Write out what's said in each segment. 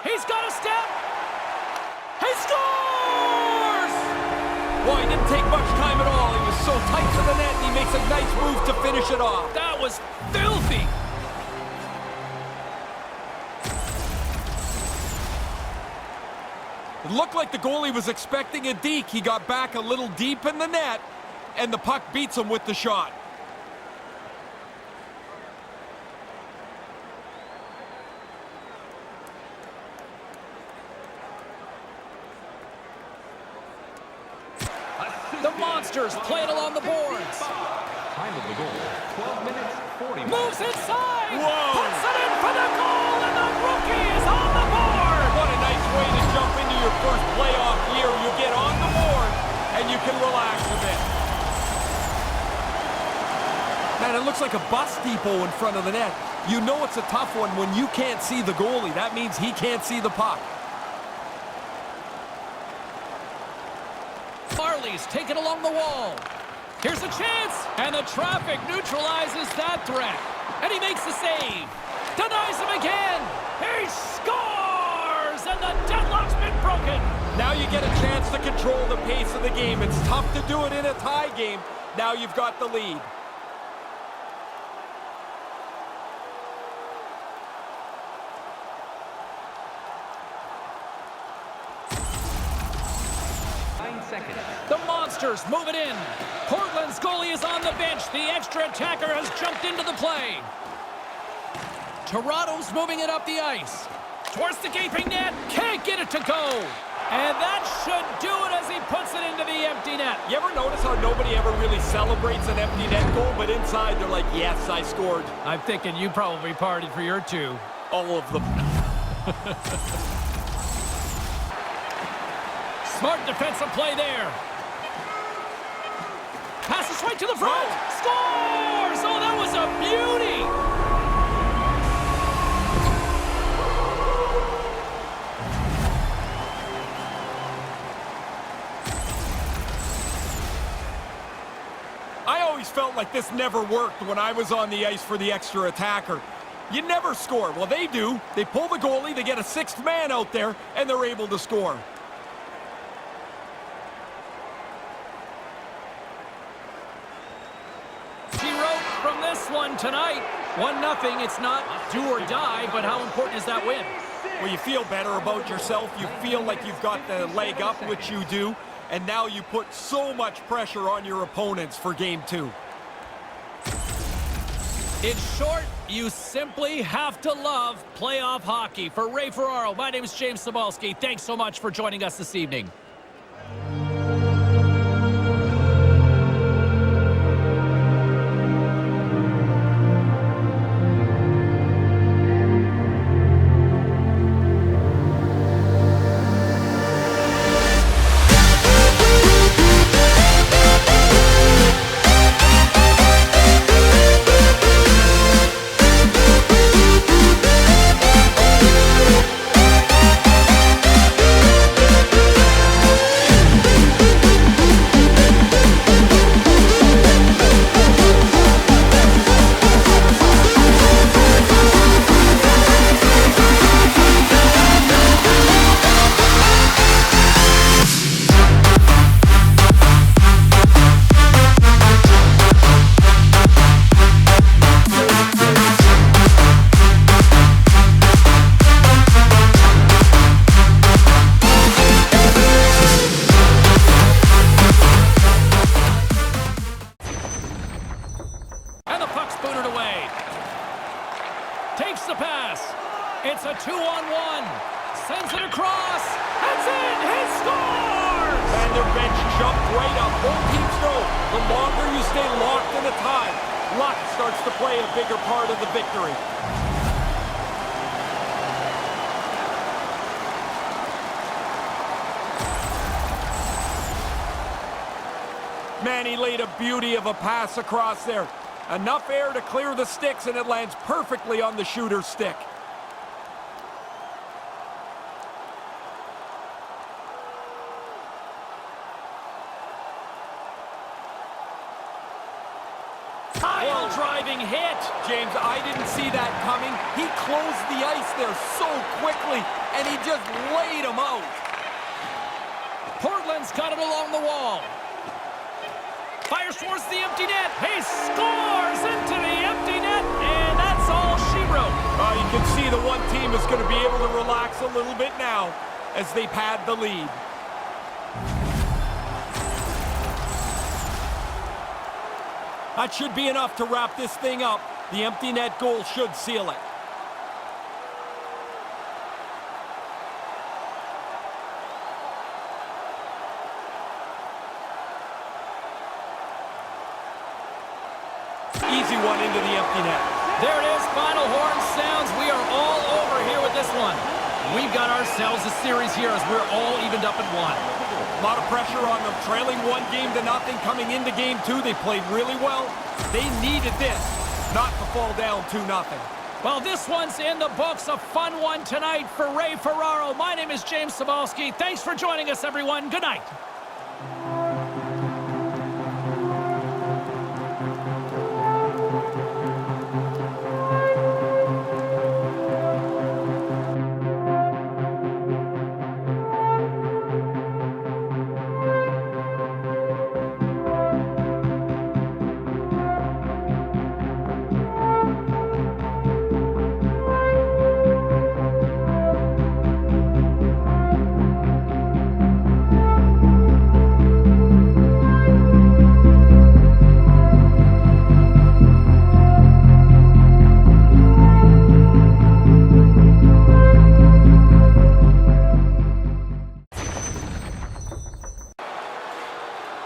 He's got a step! He scores! Well, he didn't take much time at all. He was so tight to the net, and he makes a nice move to finish it off. That was filthy! It looked like the goalie was expecting a deke. He got back a little deep in the net, and the puck beats him with the shot. The Monsters play it along the boards. Time of the goal, 12 minutes, 40 minutes. Moves inside! Whoa! Puts it in for the goal, and the rookie is on the board! What a nice way to jump into your first playoff year. You get on the board, and you can relax a bit. Man, it looks like a bus depot in front of the net. You know it's a tough one when you can't see the goalie. That means he can't see the puck. Marley's taken along the wall. Here's a chance, and the traffic neutralizes that threat. And he makes the save. Denies him again. He scores, and the deadlock's been broken. Now you get a chance to control the pace of the game. It's tough to do it in a tie game. Now you've got the lead. Seconds. The Monsters move it in. Portland's goalie is on the bench. The extra attacker has jumped into the play. Toronto's moving it up the ice. Towards the gaping net. Can't get it to go. And that should do it as he puts it into the empty net. You ever notice how nobody ever really celebrates an empty net goal, but inside they're like, yes, I scored. I'm thinking you probably partied for your two. All of them. Smart defensive play there. Passes right to the front. Scores! Oh, that was a beauty! I always felt like this never worked when I was on the ice for the extra attacker. You never score. Well, they do. They pull the goalie, they get a sixth man out there, and they're able to score. One tonight. 1-0. It's not do or die, but how important is that win? Well, you feel better about yourself. You feel like you've got the leg up, which you do, and now you put so much pressure on your opponents for game 2. In short, you simply have to love playoff hockey. For Ray Ferraro, my name is James Cybulski. Thanks so much for joining us this evening. Takes the pass. It's a 2-on-1. Sends it across. That's it. He scores! And their bench jumped right up. Both teams know the longer you stay locked in a tie, luck starts to play a bigger part of the victory. Man, he laid a beauty of a pass across there. Enough air to clear the sticks, and it lands perfectly on the shooter's stick. Pile driving hit. James, I didn't see that coming. He closed the ice there so quickly, and he just laid him out. Portland's got it along the wall. Fires towards the empty net. He scores into the empty net, and that's all she wrote. You can see the one team is going to be able to relax a little bit now as they pad the lead. That should be enough to wrap this thing up. The empty net goal should seal it. Easy one into the empty net. There it is. Final horn sounds. We are all over here with this one. We've got ourselves a series here as we're all evened up at 1. A lot of pressure on them. Trailing 1-0 coming into game 2. They played really well. They needed this, not to fall down 2-0. Well, this one's in the books. A fun one tonight for Ray Ferraro. My name is James Cybulski. Thanks for joining us, everyone. Good night.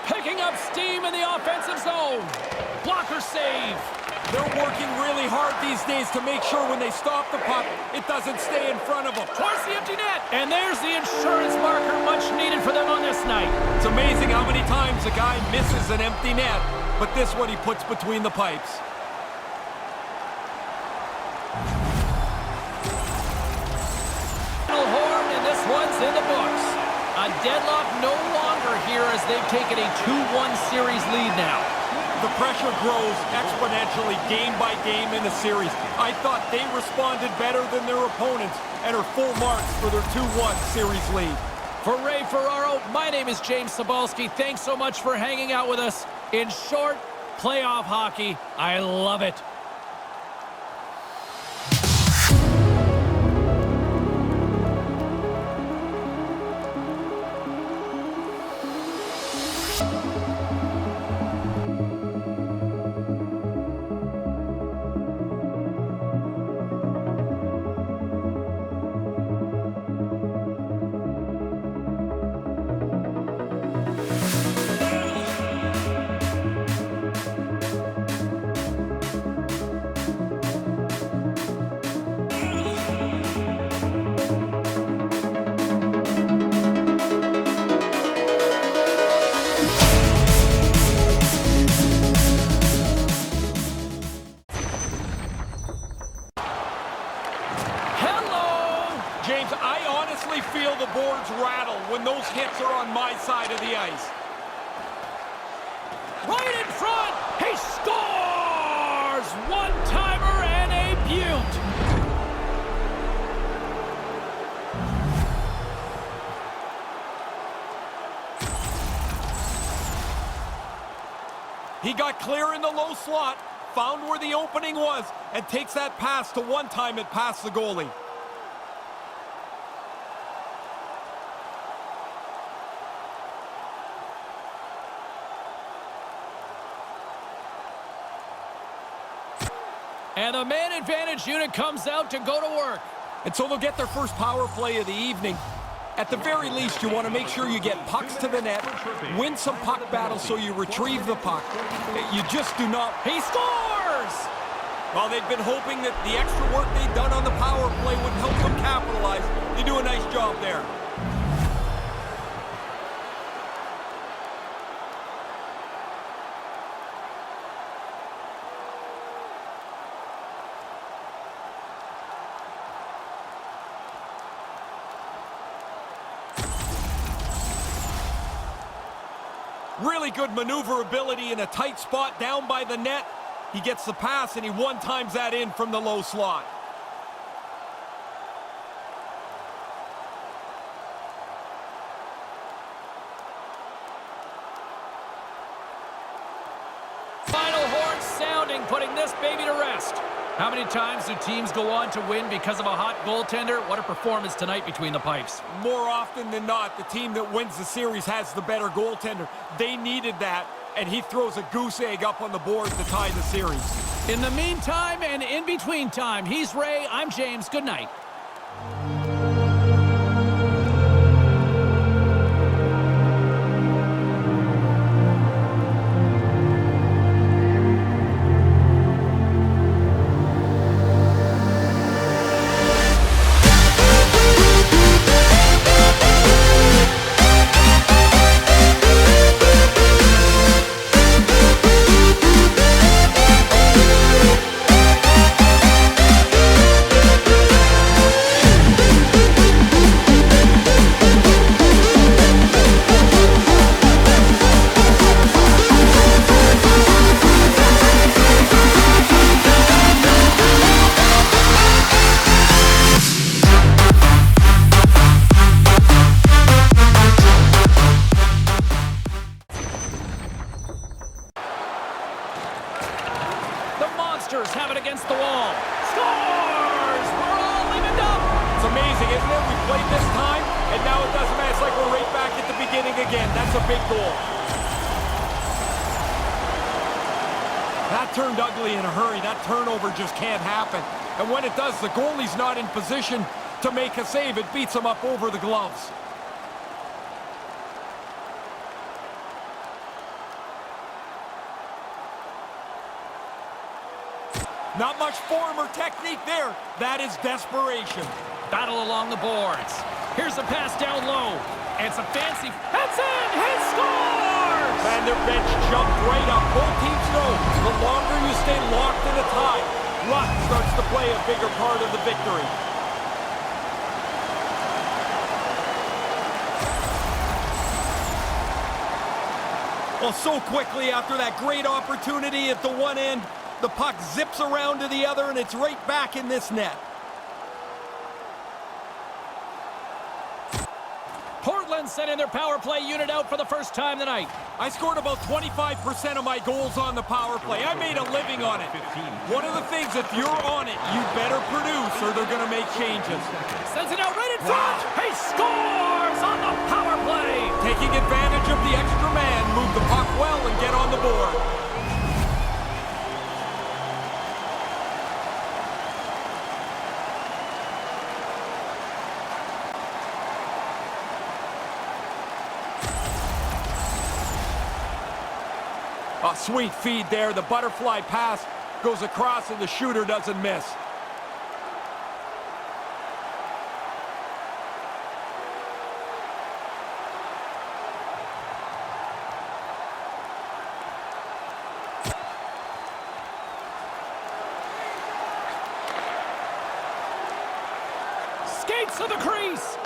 Picking up steam in the offensive zone. Blocker save. They're working really hard these days to make sure when they stop the puck, it doesn't stay in front of them. Towards the empty net. And there's the insurance marker, much needed for them on this night. It's amazing how many times a guy misses an empty net, but this one he puts between the pipes. Final horn, and this one's in the books. A deadlock no longer here as they've taken a 2-1 series lead now. The pressure grows exponentially game by game in the series. I thought they responded better than their opponents and are full marks for their 2-1 series lead. For Ray Ferraro, my name is James Cybulski. Thanks so much for hanging out with us. In short, playoff hockey, I love it. James, I honestly feel the boards rattle when those hits are on my side of the ice. Right in front! He scores! One-timer and a beaut! He got clear in the low slot, found where the opening was, and takes that pass to one time it past the goalie. And the man advantage unit comes out to go to work. And so they'll get their first power play of the evening. At the very least, you want to make sure you get pucks to the net, win some puck battles so you retrieve the puck. You just do not... He scores! Well, they've been hoping that the extra work they've done on the power play would help them capitalize. They do a nice job there. Really good maneuverability in a tight spot down by the net. He gets the pass and he one-times that in from the low slot. Final horn sounding, putting this baby to rest. How many times do teams go on to win because of a hot goaltender? What a performance tonight between the pipes. More often than not, the team that wins the series has the better goaltender. They needed that, and he throws a goose egg up on the board to tie the series. In the meantime and in between time, he's Ray, I'm James. Good night. Have it against the wall. Scores! We're all livened up. It's amazing, isn't it? We played this time, and now it doesn't matter. It's like we're right back at the beginning again. That's a big goal. That turned ugly in a hurry. That turnover just can't happen. And when it does, the goalie's not in position to make a save. It beats him up over the gloves. Not much form or technique there. That is desperation. Battle along the boards. Here's a pass down low. It's a fancy... That's it! He scores! And their bench jumped right up. Both teams know the longer you stay locked in a tie, luck starts to play a bigger part of the victory. Well, so quickly after that great opportunity at the one end, the puck zips around to the other, and it's right back in this net. Portland sending their power play unit out for the first time tonight. I scored about 25% of my goals on the power play. I made a living on it. One of the things, if you're on it, you better produce or they're going to make changes. Sends it out right in front. He scores on the power play. Taking advantage of the extra man, move the puck well and get on the board. A sweet feed there. The butterfly pass goes across and the shooter doesn't miss. Skates to the crease.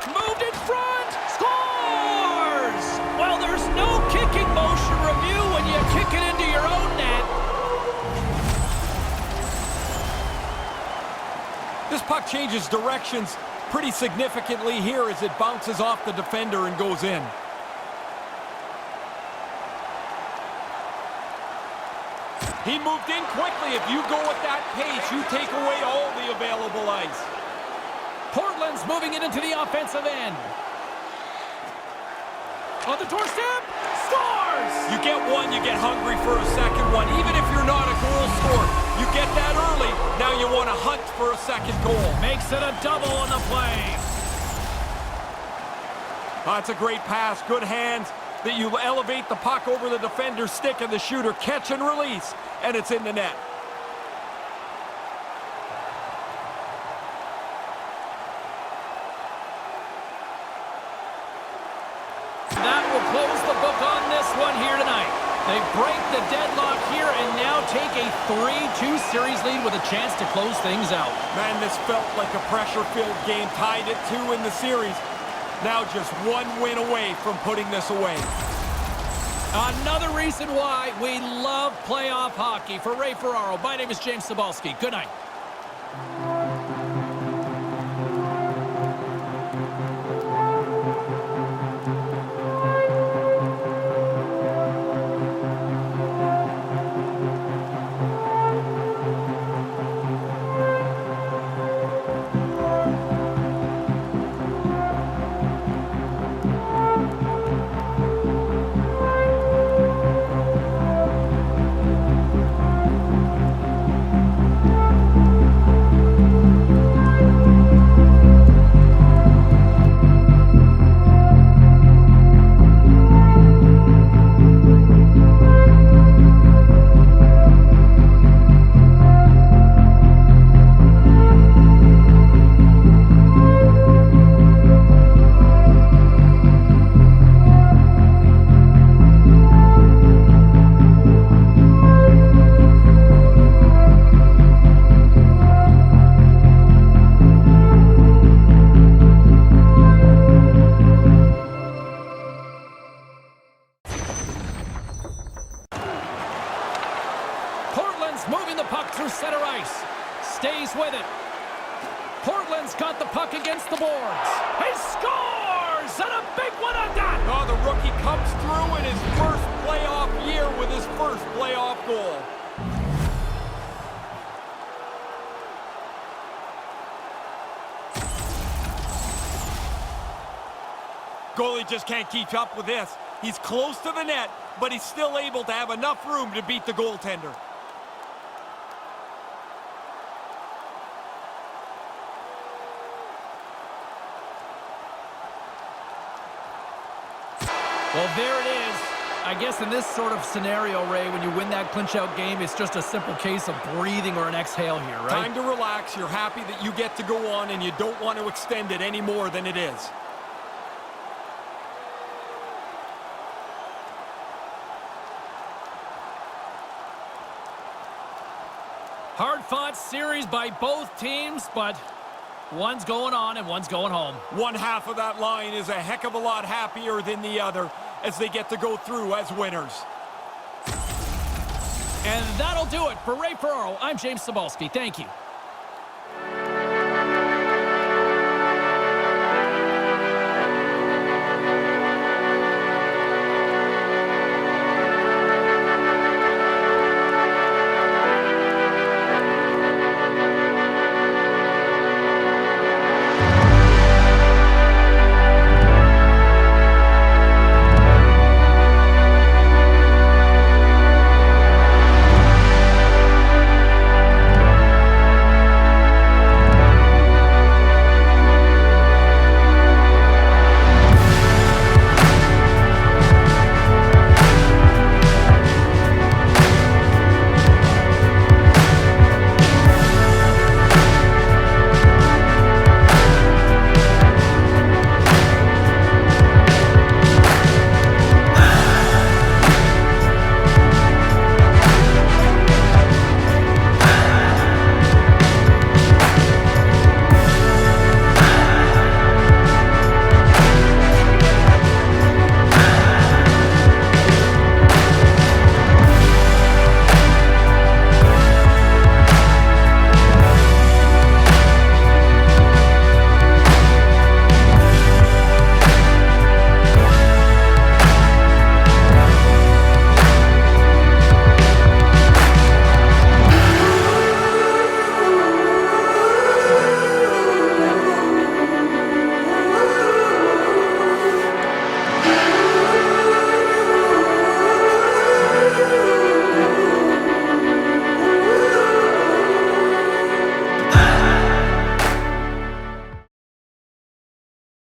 Moved in front. Scores! Well, there's no kicking motion review when you kick it into your own net. This puck changes directions pretty significantly here as it bounces off the defender and goes in. He moved in quickly. If you go at that pace, you take away all the available ice. Portland's moving it into the offensive end. On the doorstep, scores! You get one, you get hungry for a second one. Even if you're not a goal scorer, you get that early. Now you want to hunt for a second goal. Makes it a double on the play. That's a great pass. Good hands that you elevate the puck over the defender's stick and the shooter catch and release, and it's in the net. That will close the book on this one here tonight. They break the deadlock here and now take a 3-2 series lead with a chance to close things out. Man, this felt like a pressure-filled game, tied at 2 in the series. Now just one win away from putting this away. Another reason why we love playoff hockey. For Ray Ferraro, my name is James Cybulski. Good night. Moving the puck through center ice. Stays with it. Portland's got the puck against the boards. He scores! And a big one on that! Oh, the rookie comes through in his first playoff year with his first playoff goal. Goalie just can't keep up with this. He's close to the net, but he's still able to have enough room to beat the goaltender. Well, there it is. I guess in this sort of scenario, Ray, when you win that clinch-out game, it's just a simple case of breathing or an exhale here, right? Time to relax. You're happy that you get to go on, and you don't want to extend it any more than it is. Hard-fought series by both teams, but one's going on and one's going home. One half of that line is a heck of a lot happier than the other as they get to go through as winners. And that'll do it for Ray Ferraro. I'm James Cybulski. Thank you.